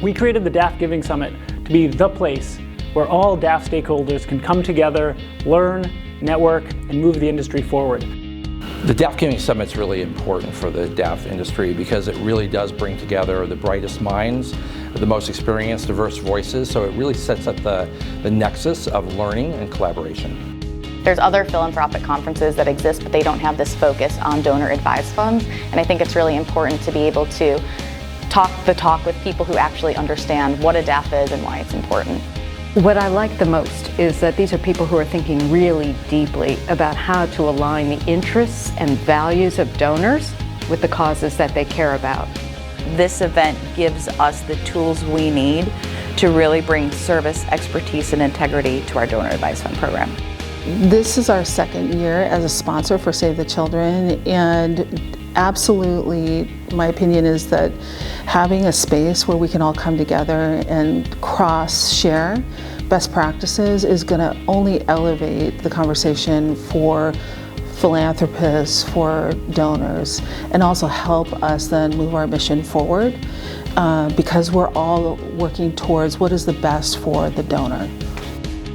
We created the DAF Giving Summit to be the place where all DAF stakeholders can come together, learn, network, and move the industry forward. The DAF Giving Summit is really important for the DAF industry because it really does bring together the brightest minds, the most experienced, diverse voices, so it really sets up the nexus of learning and collaboration. There's other philanthropic conferences that exist, but they don't have this focus on donor-advised funds, and I think it's really important to be able to talk the talk with people who actually understand what a DAF is and why it's important. What I like the most is that these are people who are thinking really deeply about how to align the interests and values of donors with the causes that they care about. This event gives us the tools we need to really bring service, expertise, and integrity to our donor advised fund program. This is our second year as a sponsor for Save the Children, and absolutely, my opinion is that having a space where we can all come together and cross-share best practices is going to only elevate the conversation for philanthropists, for donors, and also help us then move our mission forward because we're all working towards what is the best for the donor.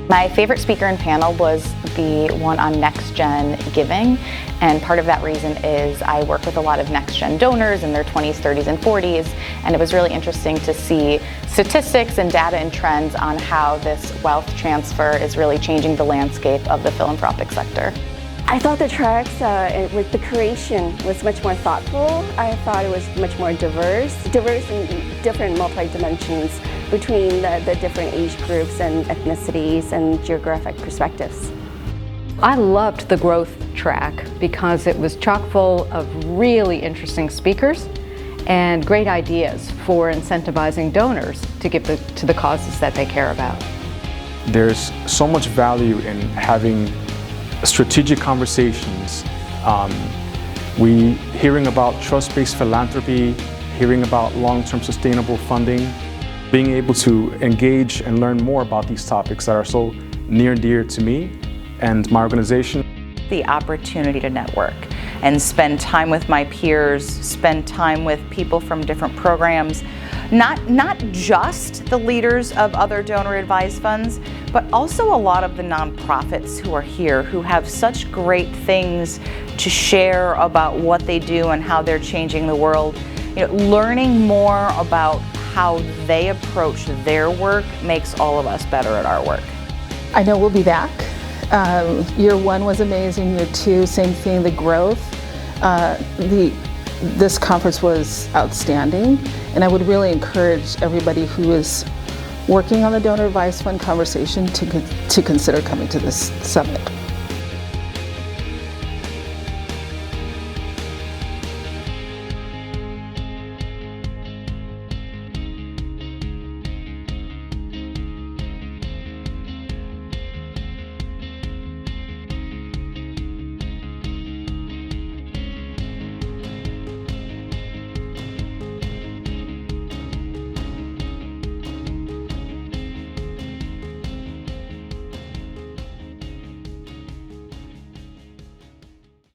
My favorite speaker and panel was the one on next-gen giving, and part of that reason is I work with a lot of next-gen donors in their 20s, 30s, and 40s, and it was really interesting to see statistics and data and trends on how this wealth transfer is really changing the landscape of the philanthropic sector. I thought the tracks with the creation was much more thoughtful. I thought it was much more diverse in different multi-dimensions between the different age groups and ethnicities and geographic perspectives. I loved the growth track because it was chock full of really interesting speakers and great ideas for incentivizing donors to give to the causes that they care about. There's so much value in having strategic conversations. Hearing about trust-based philanthropy, hearing about long-term sustainable funding, being able to engage and learn more about these topics that are so near and dear to me and my organization. The opportunity to network and spend time with my peers, spend time with people from different programs, not just the leaders of other donor-advised funds, but also a lot of the nonprofits who are here who have such great things to share about what they do and how they're changing the world. You know, learning more about how they approach their work makes all of us better at our work. I know we'll be back. Year one was amazing, year two, same thing, the growth. This conference was outstanding, and I would really encourage everybody who is working on the donor advised fund conversation to consider coming to this summit.